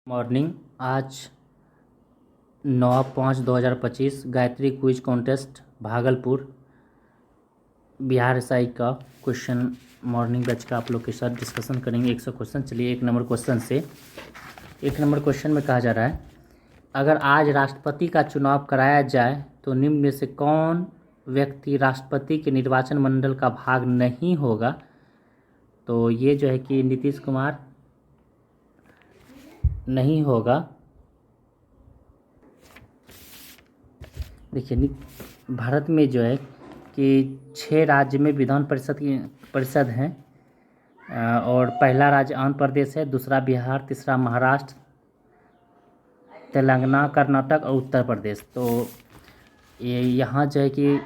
Morning. आज 9/5/2025 Gayatri quiz contest Bhagalpur Bihar SI का question morning batch का आप लोग के साथ डिस्कशन करेंगे। 100 क्वेश्चन। चलिए एक नंबर क्वेश्चन में कहा जा रहा है, अगर आज राष्ट्रपति का चुनाव कराया जाए तो निम्न में से कौन व्यक्ति राष्ट्रपति के निर्वाचन मंडल का भाग नहीं होगा। तो ये जो है कि नीतीश कुमार नहीं होगा। देखिए भारत में जो है कि 6 राज्य में विधान परिषद हैं और पहला राज्य आंध्र प्रदेश है, दूसरा बिहार, तीसरा महाराष्ट्र, तेलंगाना, कर्नाटक और उत्तर प्रदेश। तो ये यहाँ जो है कि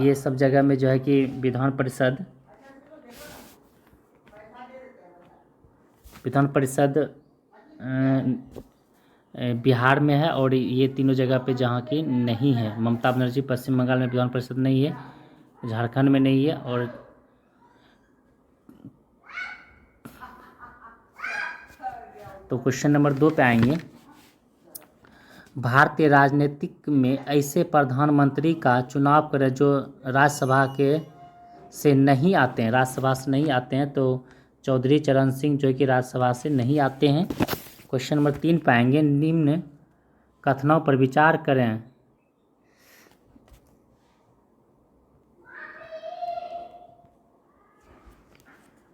ये सब जगह में जो है कि विधान परिषद बिहार में है और ये तीनों जगह पे जहाँ की नहीं है। ममता बनर्जी पश्चिम बंगाल में विधान परिषद नहीं है, झारखंड में नहीं है और तो क्वेश्चन नंबर 2 पे आएंगे, भारतीय राजनीतिक में ऐसे प्रधानमंत्री का चुनाव करें जो राज्यसभा से नहीं आते हैं, तो चौधरी चरण सिंह जो कि राज्यसभा से नहीं आते हैं। क्वेश्चन नंबर 3 पाएंगे, निम्न कथनों पर विचार करें।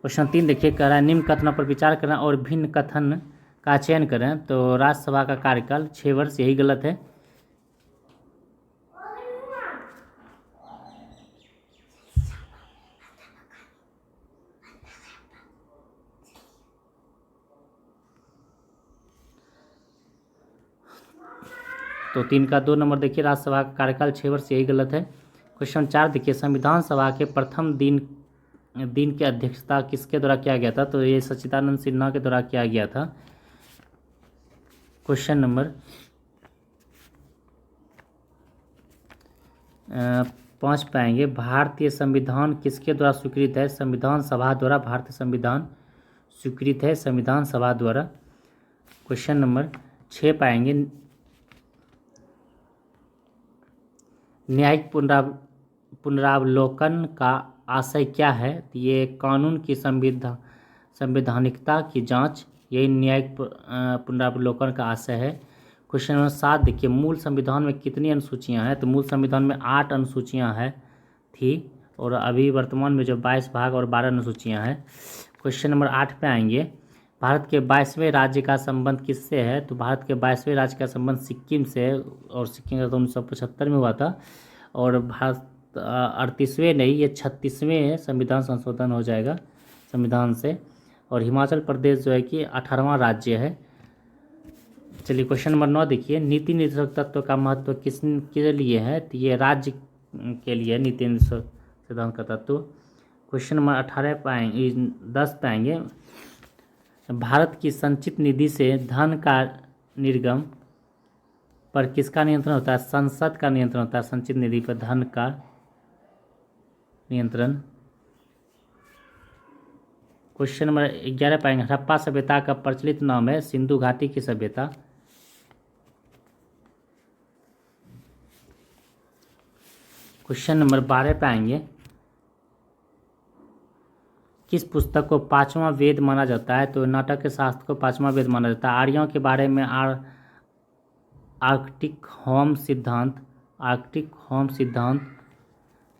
क्वेश्चन 3 देखिए, कह रहा है निम्न कथनों पर विचार करें और भिन्न कथन का चयन करें। तो राज्यसभा का कार्यकाल 6 वर्ष, यही गलत है। तो 3 का 2 नंबर देखिए, राज्यसभा का कार्यकाल 6 वर्ष, यही गलत है। क्वेश्चन 4 देखिए, संविधान सभा के प्रथम दिन की अध्यक्षता किसके द्वारा किया गया था। तो ये सच्चिदानंद सिन्हा के द्वारा किया गया था। क्वेश्चन नंबर 5 पाएंगे, भारतीय संविधान किसके द्वारा स्वीकृत है। संविधान सभा द्वारा भारतीय संविधान स्वीकृत है, संविधान सभा द्वारा। क्वेश्चन नंबर 6 पाएंगे, न्यायिक पुनरावलोकन का आशय क्या है। ये कानून की संवैधानिकता की जांच, यही न्यायिक पुनरावलोकन का आशय है। क्वेश्चन नंबर 7 देखिए, मूल संविधान में कितनी अनुसूचियां हैं। तो मूल संविधान में 8 अनुसूचियां थी और अभी वर्तमान में जो 22 भाग और 12 अनुसूचियां हैं। क्वेश्चन नंबर 8 पे आएंगे, भारत के 22वें राज्य का संबंध किससे है। तो भारत के 22वें राज्य का संबंध सिक्किम से है और सिक्किम का तो 1975 में हुआ था और भारत 38वें नहीं, ये 36वें संविधान संशोधन हो जाएगा संविधान से। और हिमाचल प्रदेश जो है कि 18वां राज्य है। चलिए क्वेश्चन नंबर 9 देखिए, नीति निर्देशक तत्व का महत्व किसके लिए है। तो ये राज्य के लिए नीति निर्देशक सिद्धांत का तत्व। क्वेश्चन नंबर 10 पाएंगे, भारत की संचित निधि से धन का निर्गम पर किसका नियंत्रण होता है। संसद का नियंत्रण होता है, संचित निधि पर धन का नियंत्रण। क्वेश्चन नंबर 11 पाएंगे, हड़प्पा सभ्यता का प्रचलित नाम है सिंधु घाटी की सभ्यता। क्वेश्चन नंबर 12 पाएंगे, किस पुस्तक को 5वां वेद माना जाता है। तो नाटक शास्त्र को 5वां वेद माना जाता है। आर्यों के बारे में आर्कटिक होम सिद्धांत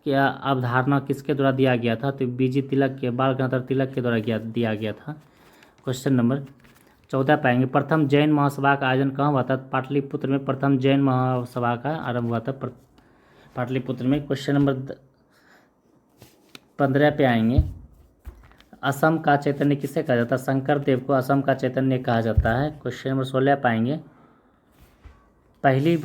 की अवधारणा किसके द्वारा दिया गया था। तो बीजी तिलक के, बाल गंगाधर तिलक के द्वारा दिया गया था। क्वेश्चन नंबर 14 पाएंगे, प्रथम जैन महासभा का आयोजन कहाँ हुआ था। पाटलिपुत्र में प्रथम जैन महासभा का आरंभ हुआ था पाटलिपुत्र में। क्वेश्चन नंबर 15 पे आएंगे, असम का चैतन्य किसे कहा जाता है। शंकर देव को असम का चैतन्य कहा जाता है। क्वेश्चन नंबर 16 पाएंगे, पहली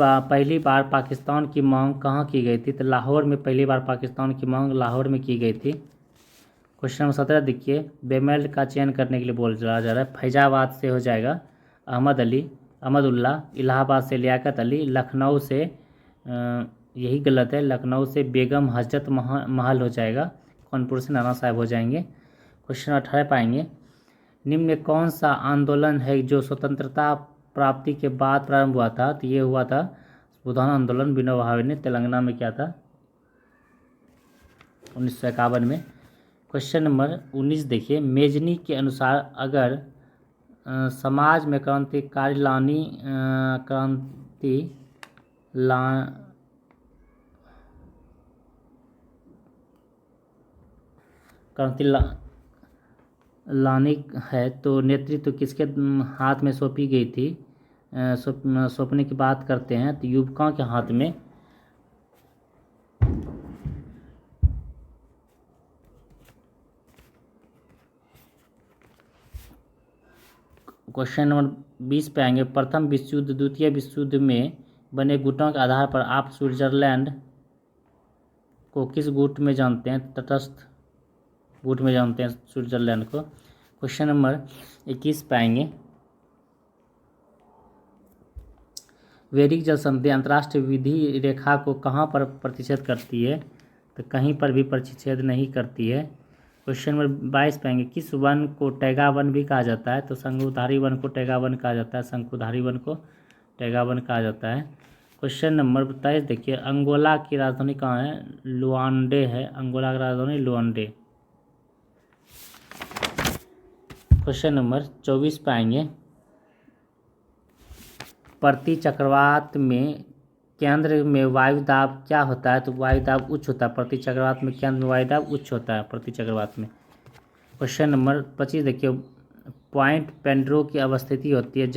बार पाकिस्तान की मांग कहाँ की गई थी। तो लाहौर में पहली बार पाकिस्तान की मांग लाहौर में की गई थी। क्वेश्चन नंबर 17 देखिए, बेमेल का चयन करने के लिए बोल जा रहा है। फैजाबाद से हो जाएगा अहमदुल्ला, इलाहाबाद से लियाकत अली, लखनऊ से यही गलत है, लखनऊ से बेगम हजरत महल हो जाएगा, कानपुर से नाना साहब हो जाएंगे। क्वेश्चन 18 पाएंगे, निम्न में कौन सा आंदोलन है जो स्वतंत्रता प्राप्ति के बाद प्रारंभ हुआ था? तो ये हुआ था बुधान आंदोलन। विनोबा भावे ने तेलंगाना में किया था 1951 में। क्वेश्चन नंबर 19 देखिए, मेजनी के अनुसार अगर समाज में क्रांतिकारी लानी है तो नेतृत्व किसके हाथ में सौंपी गई थी? सौंपने की बात करते हैं तो युवकों के हाथ में। क्वेश्चन नंबर 20 पे आएंगे, प्रथम विश्व युद्ध द्वितीय विश्व युद्ध में बने गुटों के आधार पर आप स्विट्जरलैंड को किस गुट में जानते हैं? तटस्थ गुट में जानते हैं स्विट्जरलैंड को। क्वेश्चन नंबर 21 पे आएंगे, वैदिक जल संधि अंतर्राष्ट्रीय विधि रेखा को कहाँ पर प्रतिच्छेद करती है? तो कहीं पर भी प्रतिच्छेद नहीं करती है। क्वेश्चन नंबर 22 पे आएंगे, किस वन को टैगा वन भी कहा जाता है? तो शंकुधारी वन को टैगा वन कहा जाता है, शंकुधारी वन को टैगा वन कहा जाता है। क्वेश्चन नंबर 23 देखिए, अंगोला की राजधानी कहाँ है? लुआंडे है, अंगोला की राजधानी लुआंडे। क्वेश्चन नंबर 24 पे आएंगे, प्रति चक्रवात में केंद्र में वायु दाब क्या होता है? तो वायु दाब उच्च होता है प्रति चक्रवात में, केंद्र में वायु दाब उच्च होता है प्रति चक्रवात में। क्वेश्चन नंबर 25 देखिए, पॉइंट पेड्रो की अवस्थिति होती है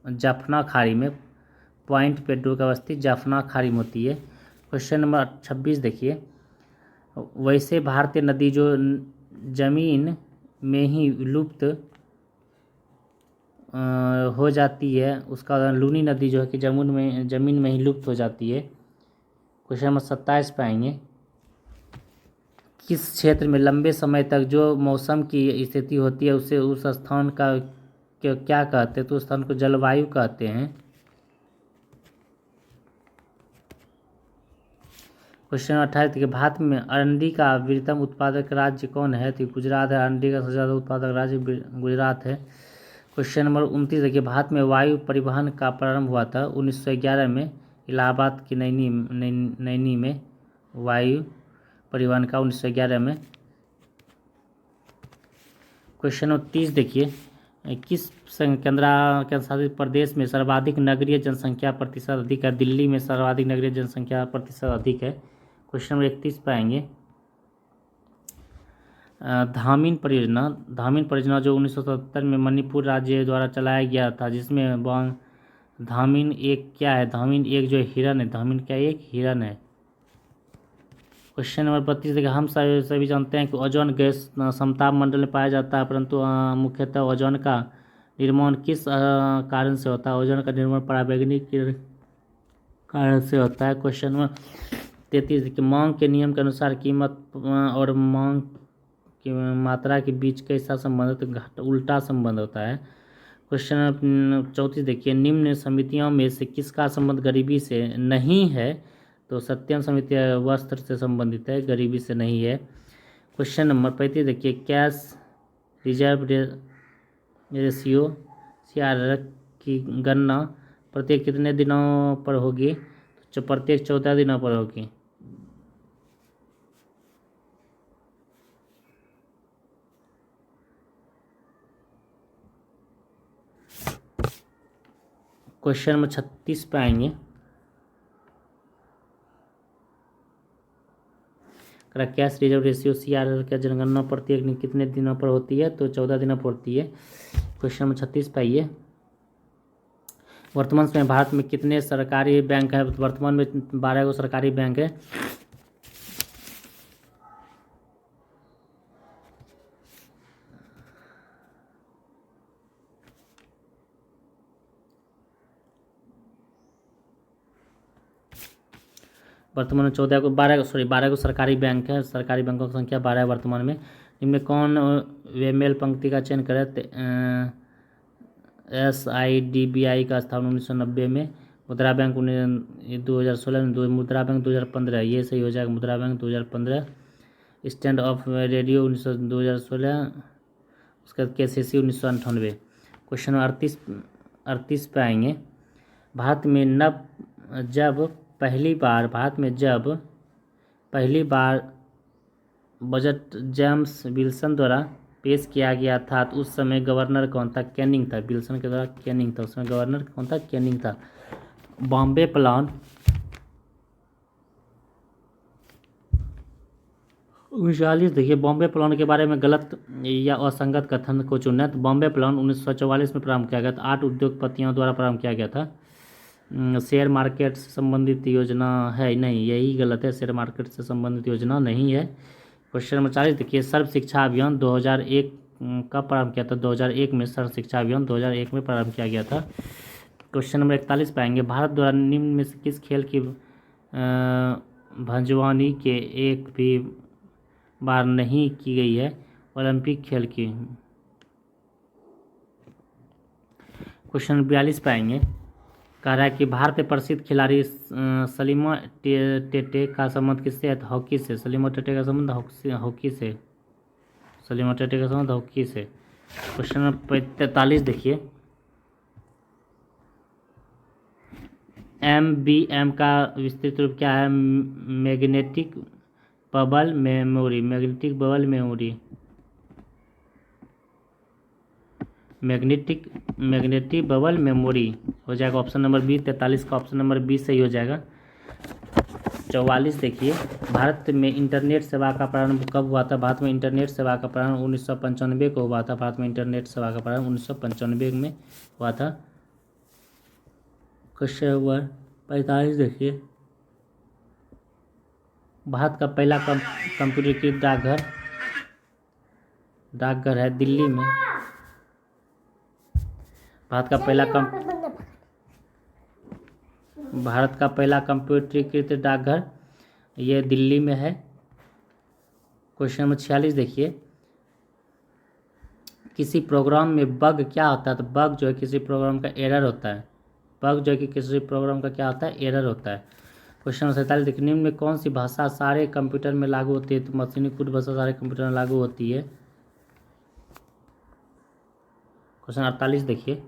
जाफना खाड़ी में। पॉइंट पेड्रो की अवस्थिति जाफना खाड़ी में होती है। क्वेश्चन नंबर 26 देखिए, वैसे भारतीय नदी जो जमीन में ही लुप्त हो जाती है उसका उदाहरण लूनी नदी जो है कि जमीन में ही लुप्त हो जाती है। क्वेश्चन नंबर 27 पे आएंगे, किस क्षेत्र में लंबे समय तक जो मौसम की स्थिति होती है उसे उस स्थान का क्या कहते हैं? तो उस स्थान को जलवायु कहते हैं। क्वेश्चन 28 के, भारत में अरंडी का वृहत्तम उत्पादक राज्य कौन है? तो गुजरात है, अरंडी का सबसे ज़्यादा उत्पादक राज्य गुजरात है। क्वेश्चन नंबर 29 देखिए, भारत में वायु परिवहन का प्रारंभ हुआ था 1911 में, इलाहाबाद की नैनी में वायु परिवहन का 1911 में। क्वेश्चन नंबर 30 देखिए, किस केंद्र शासित प्रदेश में सर्वाधिक नगरीय जनसंख्या प्रतिशत अधिक है? दिल्ली में सर्वाधिक नगरीय जनसंख्या प्रतिशत अधिक है। क्वेश्चन नंबर 31 पे आएंगे, धामिन परियोजना जो 1977 में मणिपुर राज्य द्वारा चलाया गया था, जिसमें धामिन एक क्या है? धामिन एक जो हिरन है, धामिन क्या एक हिरन है। क्वेश्चन नंबर 32 देखिए, हम सभी जानते हैं कि ओजोन गैस समताप मंडल में पाया जाता है, परंतु मुख्यतः ओजोन का निर्माण किस कारण से होता है? ओजोन का निर्माण पराबैंगनी के कारण से होता है। क्वेश्चन नंबर 33 देखिए, मांग के नियम के अनुसार कीमत और मांग की मात्रा के बीच कैसा संबंध? तो उल्टा संबंध होता है। क्वेश्चन नंबर 34 देखिए, निम्न समितियों में से किसका संबंध गरीबी से नहीं है? तो सत्यम समिति वस्त्र से संबंधित है, गरीबी से नहीं है। क्वेश्चन नंबर 35 देखिए, कैश रिजर्व रेशियो CRR की गणना प्रत्येक कितने दिनों पर होगी? तो प्रत्येक 14 दिनों पर होगी। क्वेश्चन नंबर 36 पे आएंगे, कैश रिजर्व रेशियो CRR की जनगणना प्रत्येक कितने दिनों पर होती है? तो 14 दिनों पर होती है। क्वेश्चन नंबर 36 पे आइए, वर्तमान समय भारत में कितने सरकारी बैंक है? वर्तमान में 12 गो सरकारी बैंक है। वर्तमान में 12 गो सरकारी बैंक है। सरकारी बैंकों की संख्या 12 है वर्तमान में। इनमें कौन वेमेल पंक्ति का चयन करे? SIDBI का स्थापना 1990 में, मुद्रा बैंक 2016 में, मुद्रा बैंक 2015, ये सही हो जाएगा, मुद्रा बैंक 2015। स्टैंड ऑफ रेडियो 2016, उसका KCC 1998। क्वेश्चन 38 पे आएंगे। भारत में जब पहली बार बजट जेम्स विल्सन द्वारा पेश किया गया था तो उस समय गवर्नर कौन था? कैनिंग था। विल्सन के द्वारा कैनिंग था, उसमें गवर्नर कौन था? कैनिंग था। बॉम्बे प्लान 1940। देखिए, बॉम्बे प्लान के बारे में गलत या असंगत कथन को चुनना है। तो बॉम्बे प्लान 1944 में प्रारंभ किया गया था। 8 उद्योगपतियों द्वारा प्रारंभ किया गया था। शेयर मार्केट से संबंधित योजना है? नहीं, यही गलत है, शेयर मार्केट से संबंधित योजना नहीं है। क्वेश्चन नंबर 40 देखिए, सर्व शिक्षा अभियान 2001 कब प्रारंभ किया था? 2001 में सर्व शिक्षा अभियान 2001 में प्रारंभ किया गया था। क्वेश्चन नंबर 41 पाएंगे, भारत द्वारा निम्न में से किस खेल की भंजवानी के एक भी बार नहीं की गई है? ओलंपिक खेल की। क्वेश्चन 42 पाएंगे, कह रहा है कि भारतीय प्रसिद्ध खिलाड़ी सलीमा टेटे का संबंध किससे है? तो हॉकी से। सलीमा टेटे का संबंध हॉकी से। सलीमा टेटे का संबंध हॉकी से। क्वेश्चन नंबर 43 देखिए, MBM का विस्तृत रूप क्या है? Magnetic bubble memory. Magnetic bubble memory. Magnetic bubble memory हो जाएगा ऑप्शन नंबर बी। 43 का ऑप्शन नंबर बी सही हो जाएगा। 44 देखिए, भारत में इंटरनेट सेवा का प्रारंभ कब हुआ था? भारत में इंटरनेट सेवा का प्रारंभ 1995 को हुआ था। भारत में इंटरनेट सेवा का प्रारंभ 1995 में हुआ था। क्वेश्चन नंबर 45 देखिए, भारत का पहला कंप्यूटरीकृत डाकघर है दिल्ली में। भारत का पहला कंप्यूटरीकृत डाकघर ये दिल्ली में है। क्वेश्चन नंबर 46 देखिए, किसी प्रोग्राम में बग क्या होता है? तो बग जो है किसी प्रोग्राम का एरर होता है। बग जो है कि किसी प्रोग्राम का क्या होता है? एरर होता है। क्वेश्चन नंबर 47 देखिए, निम्न में कौन सी भाषा सारे कंप्यूटर में लागू होती है? तो मशीनी कोड भाषा सारे कंप्यूटर में लागू होती है। क्वेश्चन 48 देखिए,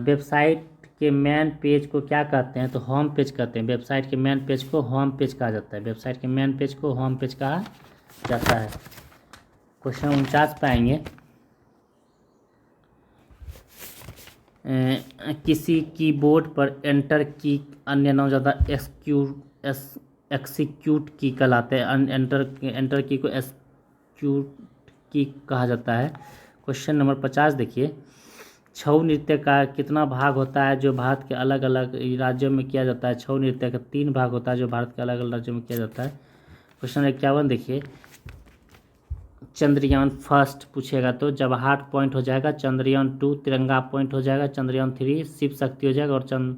वेबसाइट के मेन पेज को क्या कहते हैं? तो होम पेज कहते हैं। वेबसाइट के मेन पेज को होम पेज कहा जाता है। वेबसाइट के मेन पेज को होम पेज कहा जाता है। क्वेश्चन 49 पे आएंगे, किसी कीबोर्ड पर एंटर की अन्य नाम ज़्यादा एक्सिक्यूट की कहलाते हैं। एंटर की को एक्सिक्यूट की कहा जाता है। क्वेश्चन नंबर 50 देखिए, छऊ नृत्य का कितना भाग होता है जो भारत के अलग अलग राज्यों में किया जाता है? छऊ नृत्य का 3 भाग होता है जो भारत के अलग अलग राज्यों में किया जाता है। क्वेश्चन 51 देखिए, चंद्रयान फर्स्ट पूछेगा तो जवाहर पॉइंट हो जाएगा। चंद्रयान 2 तिरंगा पॉइंट हो जाएगा। चंद्रयान 3 शिव शक्ति हो जाएगा। और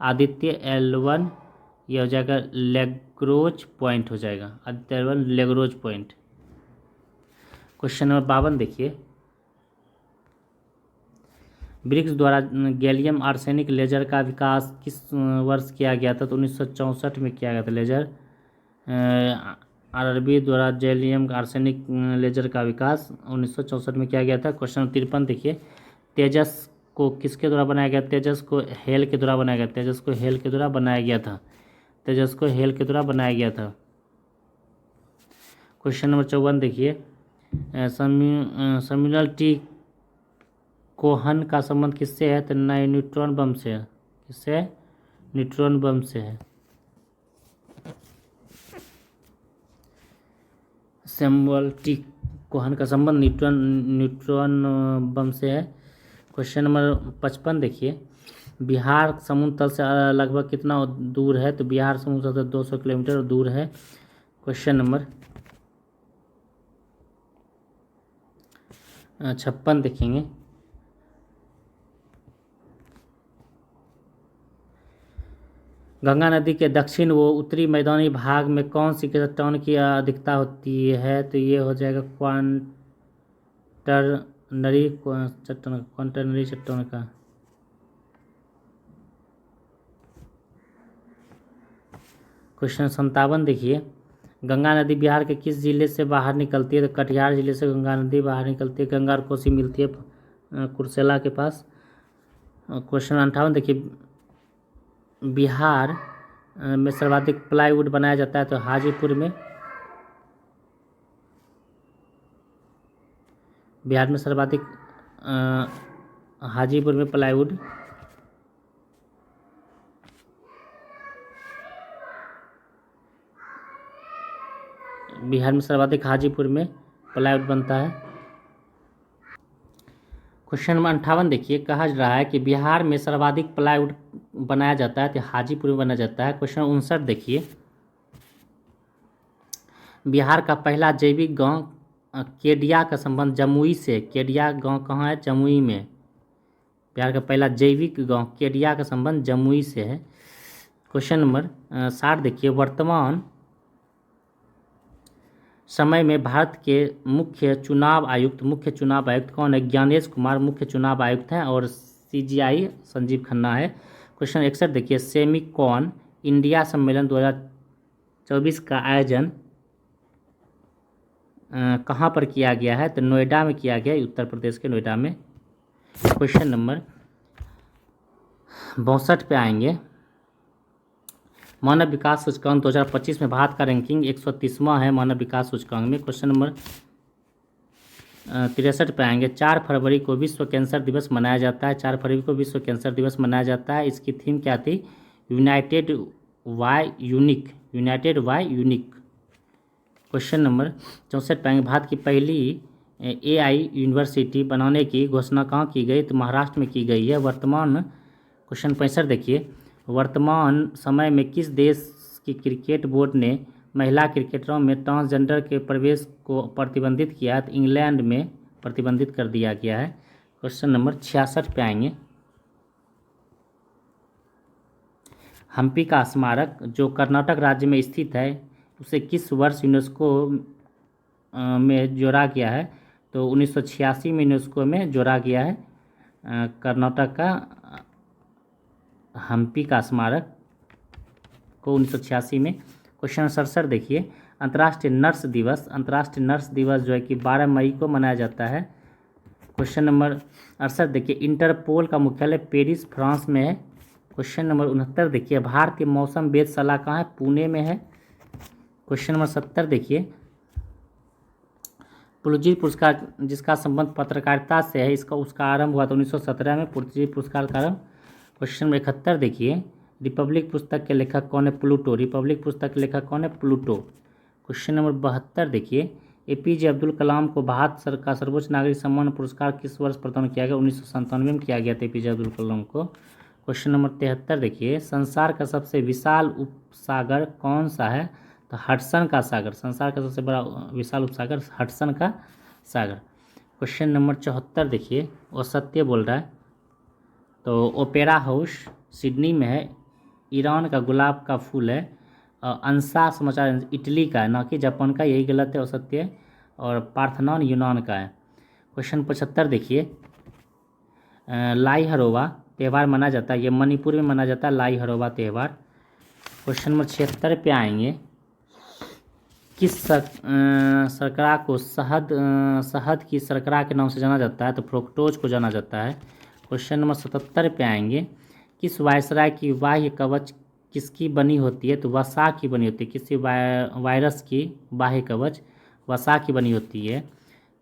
आदित्य L1 ये हो जाएगा लेग्रोज पॉइंट हो जाएगा। Aditya L1 Lagrange point. Question number 52 देखिए, ब्रिक्स द्वारा गैलियम आर्सेनिक लेजर का विकास किस वर्ष किया गया था? तो 1964 में किया गया था। लेजर RRB द्वारा गैलियम आर्सेनिक लेजर का विकास 1964 में किया गया था। क्वेश्चन 53 देखिए, तेजस को किसके द्वारा बनाया गया? तेजस को हेल के द्वारा बनाया गया। तेजस को हेल के द्वारा बनाया गया था। तेजस को हेल के द्वारा बनाया गया था। क्वेश्चन नंबर 54 देखिए, सैमुअल टी कोहन का संबंध किससे है? तो न्यूट्रॉन बम से है। किससे है? न्यूट्रॉन बम से है। सैमुअल टी कोहन का संबंध न्यूट्रॉन बम से है। क्वेश्चन नंबर 55 देखिए, बिहार समुद्र तल से लगभग कितना दूर है? तो बिहार समुद्र तल से 200 किलोमीटर दूर है। क्वेश्चन नंबर 56 देखेंगे, गंगा नदी के दक्षिण व उत्तरी मैदानी भाग में कौन सी चट्टान की अधिकता होती है? तो ये हो जाएगा क्वाटरनरी चट्टान का। क्वेश्चन 57 देखिए, गंगा नदी बिहार के किस जिले से बाहर निकलती है? तो कटिहार जिले से गंगा नदी बाहर निकलती है। गंगा और कोसी मिलती है कुर्सेला के पास। क्वेश्चन 58 देखिए, बिहार में सर्वाधिक प्लाईवुड बनाया जाता है? तो हाजीपुर में। बिहार में सर्वाधिक हाजीपुर में प्लाईवुड। बिहार में सर्वाधिक हाजीपुर में प्लाईवुड बनता है। क्वेश्चन नंबर 58 देखिए, कहा जा रहा है कि बिहार में सर्वाधिक प्लाईवुड बनाया जाता है तो हाजीपुर में बनाया जाता है। क्वेश्चन 59 देखिए, बिहार का पहला जैविक गांव केडिया का संबंध जमुई से। केडिया गांव कहाँ है? जमुई में। बिहार का पहला जैविक गांव केडिया का संबंध जमुई से है। क्वेश्चन नंबर 60 देखिए, वर्तमान समय में भारत के मुख्य चुनाव आयुक्त कौन है? ज्ञानेश कुमार मुख्य चुनाव आयुक्त हैं और CGI संजीव खन्ना है। क्वेश्चन 61 देखिए, सेमिकॉन इंडिया सम्मेलन 2024 का आयोजन कहाँ पर किया गया है? तो नोएडा में किया गया है, उत्तर प्रदेश के नोएडा में। क्वेश्चन नंबर 62 पे आएंगे, मानव विकास सूचकांक 2025 में भारत का रैंकिंग 130वां है मानव विकास सूचकांक में। क्वेश्चन नंबर 63 पे आएंगे, 4 फरवरी को विश्व कैंसर दिवस मनाया जाता है। 4 फरवरी को विश्व कैंसर दिवस मनाया जाता है। इसकी थीम क्या थी? United by unique. Question number 64 पे आएंगे, भारत की पहली AI यूनिवर्सिटी बनाने की घोषणा कहाँ की गई? तो महाराष्ट्र में की गई है। वर्तमान क्वेश्चन 65 देखिए, वर्तमान समय में किस देश की क्रिकेट बोर्ड ने महिला क्रिकेटरों में ट्रांसजेंडर के प्रवेश को प्रतिबंधित किया है? तो इंग्लैंड में प्रतिबंधित कर दिया गया है। क्वेश्चन नंबर 66 पे आएंगे, हम्पी का स्मारक जो कर्नाटक राज्य में स्थित है उसे किस वर्ष यूनेस्को में जोड़ा गया है? तो 1986 में यूनेस्को में जोड़ा गया है कर्नाटक का हम्पी का स्मारक को 1986 में। क्वेश्चन 67 देखिए, अंतर्राष्ट्रीय नर्स दिवस जो है कि 12 मई को मनाया जाता है। क्वेश्चन नंबर 68 देखिए, इंटरपोल का मुख्यालय पेरिस फ्रांस में है। क्वेश्चन नंबर 69 देखिए, भारतीय मौसम वेधशाला कहाँ है? पुणे में है। क्वेश्चन नंबर 70 देखिए, पुलित्जर पुरस्कार जिसका संबंध पत्रकारिता से है उसका आरंभ हुआ था 1917 में, पुलित्जर पुरस्कार का आरंभ। क्वेश्चन नंबर 71 देखिए, रिपब्लिक पुस्तक के लेखक कौन है? प्लूटो। रिपब्लिक पुस्तक के लेखक कौन है? प्लूटो। क्वेश्चन नंबर 72 देखिए, APJ अब्दुल कलाम को भारत का सर्वोच्च नागरिक सम्मान पुरस्कार किस वर्ष प्रदान किया गया? 1997 में किया गया था APJ अब्दुल कलाम को। क्वेश्चन नंबर 73 देखिए, संसार का सबसे विशाल उपसागर कौन सा है? तो हडसन का सागर। संसार का सबसे बड़ा विशाल उपसागर हडसन का सागर। क्वेश्चन नंबर 74 देखिए, वो सत्य बोल रहा है। तो ओपेरा हाउस सिडनी में है, ईरान का गुलाब का फूल है, अंसा समाचार इटली का है ना कि जापान का, यही गलत है और सत्य है। और पार्थनॉन यूनान का है। क्वेश्चन 75 देखिए, लाई हरोवा त्यौहार मनाया जाता है, ये मणिपुर में मनाया जाता है लाई हरोवा त्यौहार। क्वेश्चन नंबर 76 पे आएंगे, किस शर्करा को शहद की शर्करा के नाम से जाना जाता है? तो फ्रुक्टोज को जाना जाता है। क्वेश्चन नंबर 77 पे आएंगे, किस वायसराय की बाह्य कवच किसकी बनी होती है? तो वसा की बनी होती है। किसी वायरस की बाह्य कवच वसा की बनी होती है।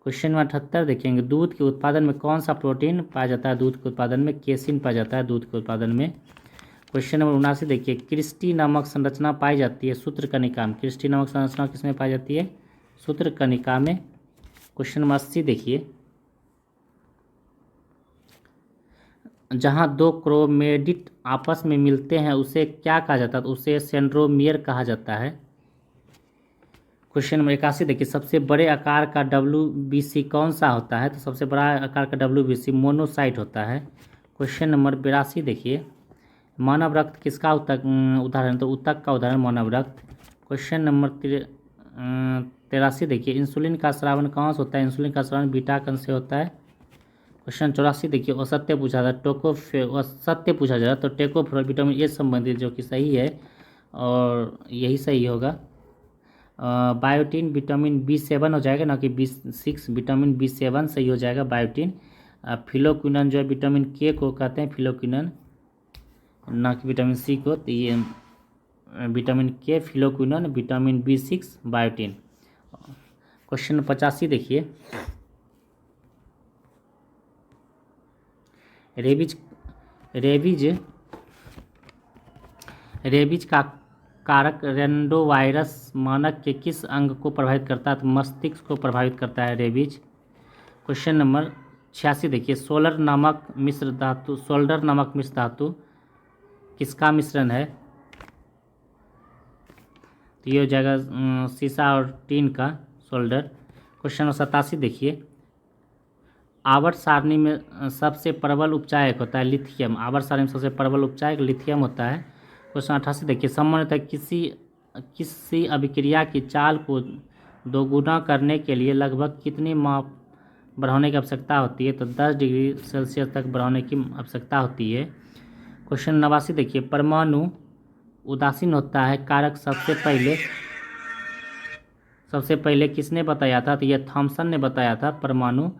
क्वेश्चन नंबर 78 देखेंगे, दूध के उत्पादन में कौन सा प्रोटीन पाया जाता है? दूध के उत्पादन में केसिन पाया जाता है दूध के उत्पादन में। क्वेश्चन नंबर 79 देखिए, क्रिस्टी नामक संरचना पाई जाती है सूत्रकनिका में। क्रिस्टी नामक संरचना किसमें पाई जाती है? सूत्रकनिका में। क्वेश्चन नंबर 80 देखिए, जहाँ दो क्रोमेटिड आपस में मिलते हैं उसे क्या कहा जाता है? तो उसे सेंट्रोमियर कहा जाता है। क्वेश्चन नंबर 81 देखिए, सबसे बड़े आकार का WBC कौन सा होता है? तो सबसे बड़ा आकार का WBC मोनोसाइट होता है। क्वेश्चन नंबर 82 देखिए, मानव रक्त किसका उदाहरण? तो ऊतक का उदाहरण मानव रक्त। क्वेश्चन नंबर 83 देखिए, इंसुलिन का स्रावन कहाँ से होता है? इंसुलिन का स्रावन बीटा कण से होता है। क्वेश्चन 84 देखिए, असत्य पूछा था असत्य पूछा जा रहा तो टेकोफेरोल विटामिन ए संबंधित, जो कि सही है और यही सही होगा। बायोटिन विटामिन B7 हो जाएगा, ना कि B6, विटामिन B7 सही हो जाएगा बायोटिन। फिलोक्विनन जो है विटामिन के को कहते हैं फिलोक्विनन, ना कि विटामिन सी को, तो ये विटामिन के फिलोक्विनन, विटामिन B6 बायोटिन। क्वेश्चन 85 देखिए, रेबीज का कारक रेंडोवायरस मानक के किस अंग को प्रभावित करता है? तो मस्तिष्क को प्रभावित करता है रेबीज। क्वेश्चन नंबर 86 देखिए, सोल्डर नामक मिश्र धातु किसका मिश्रण है? तो ये हो जाएगा सीसा और टीन का सोल्डर। क्वेश्चन नंबर 87 देखिए, आवर्त सारणी में सबसे प्रबल उपचायक होता है लिथियम। आवर्त सारणी में सबसे प्रबल उपचायक लिथियम होता है। क्वेश्चन 88 देखिए, सामान्यतः किसी अभिक्रिया की चाल को दोगुना करने के लिए लगभग कितनी माप बढ़ाने की आवश्यकता होती है? तो 10 डिग्री सेल्सियस तक बढ़ाने की आवश्यकता होती है। क्वेश्चन 89 देखिए, परमाणु उदासीन होता है कारक सबसे पहले किसने बताया था? तो यह थॉमसन ने बताया था। परमाणु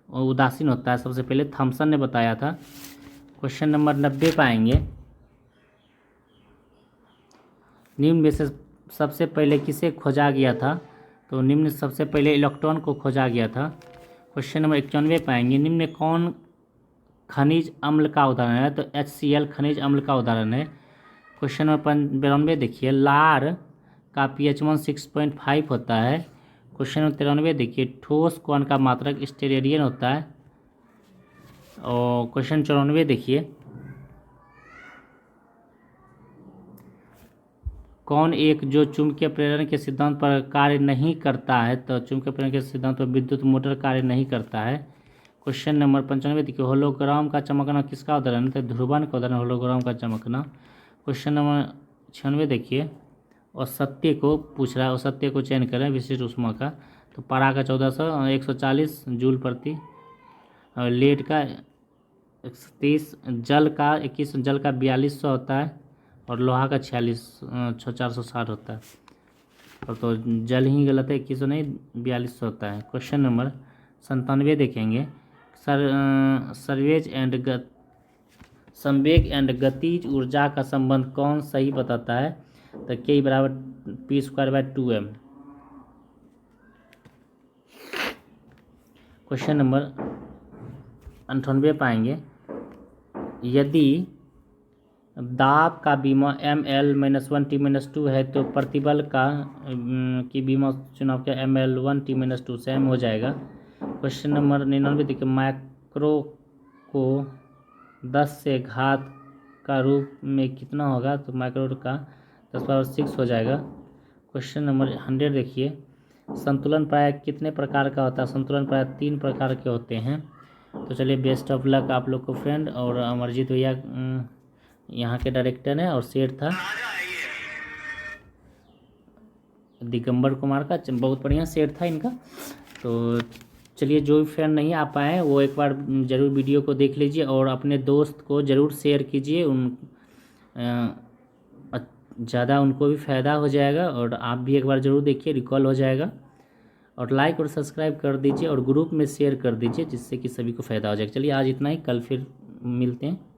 उदासीन होता है सबसे पहले थॉमसन ने बताया था। क्वेश्चन नंबर 90 पाएंगे, निम्न में से सबसे पहले किसे खोजा गया था? तो निम्न सबसे पहले इलेक्ट्रॉन को खोजा गया था। क्वेश्चन नंबर 91 पाएंगे, निम्न में कौन खनिज अम्ल का उदाहरण है? तो HCl खनिज अम्ल का उदाहरण है। क्वेश्चन नंबर 92 देखिए, लार का pH 6.5 होता है। क्वेश्चन नंबर 93 देखिए, ठोस कण का मात्रक स्टेरेडियन होता है। और क्वेश्चन 94 देखिए, कौन एक जो चुंबकीय प्रेरण के सिद्धांत पर कार्य नहीं करता है? तो चुंबकीय प्रेरण के सिद्धांत पर विद्युत मोटर कार्य नहीं करता है। क्वेश्चन नंबर 95 देखिए, होलोग्राम का चमकना किसका उदाहरण है? तो ध्रुवन का उदाहरण होलोग्राम का चमकना। क्वेश्चन नंबर 96 देखिए, और सत्य को पूछ रहा है, और सत्य को चयन करें विशिष्ट ऊष्मा का। तो पारा का 140 जूल प्रति, और लेड का 130, जल का 21, जल का 4200 होता है, और लोहा का 460 होता है। और तो जल ही गलत है, 2100 नहीं 4200 होता है। क्वेश्चन नंबर 97 देखेंगे, संवेग एंड गतिज ऊर्जा का संबंध कौन सही बताता है? तो K बराबर P²/2m। क्वेश्चन नंबर 98 पाएंगे, यदि दाब का बीमा ML-1T-2 है तो प्रतिबल की बीमा चुनाव क्या ML1T-2 सेम हो जाएगा। क्वेश्चन नंबर 99 देखिए, माइक्रो को 10 से घात का रूप में कितना होगा? तो माइक्रो का 10⁻6 हो जाएगा। क्वेश्चन नंबर 100 देखिए, संतुलन प्राय कितने प्रकार का होता है? संतुलन प्राय 3 प्रकार के होते हैं। तो चलिए, बेस्ट ऑफ लक आप लोग को फ्रेंड। और अमरजीत भैया यहाँ के डायरेक्टर हैं, और शेर था दिगंबर कुमार का, बहुत बढ़िया शेर था इनका। तो चलिए, जो भी फ्रेंड नहीं आ पाए वो एक बार ज़रूर वीडियो को देख लीजिए, और अपने दोस्त को ज़रूर शेयर कीजिए, ज़्यादा उनको भी फ़ायदा हो जाएगा, और आप भी एक बार ज़रूर देखिए, रिकॉल हो जाएगा। और लाइक और सब्सक्राइब कर दीजिए, और ग्रुप में शेयर कर दीजिए, जिससे कि सभी को फ़ायदा हो जाएगा। चलिए, आज इतना ही, कल फिर मिलते हैं।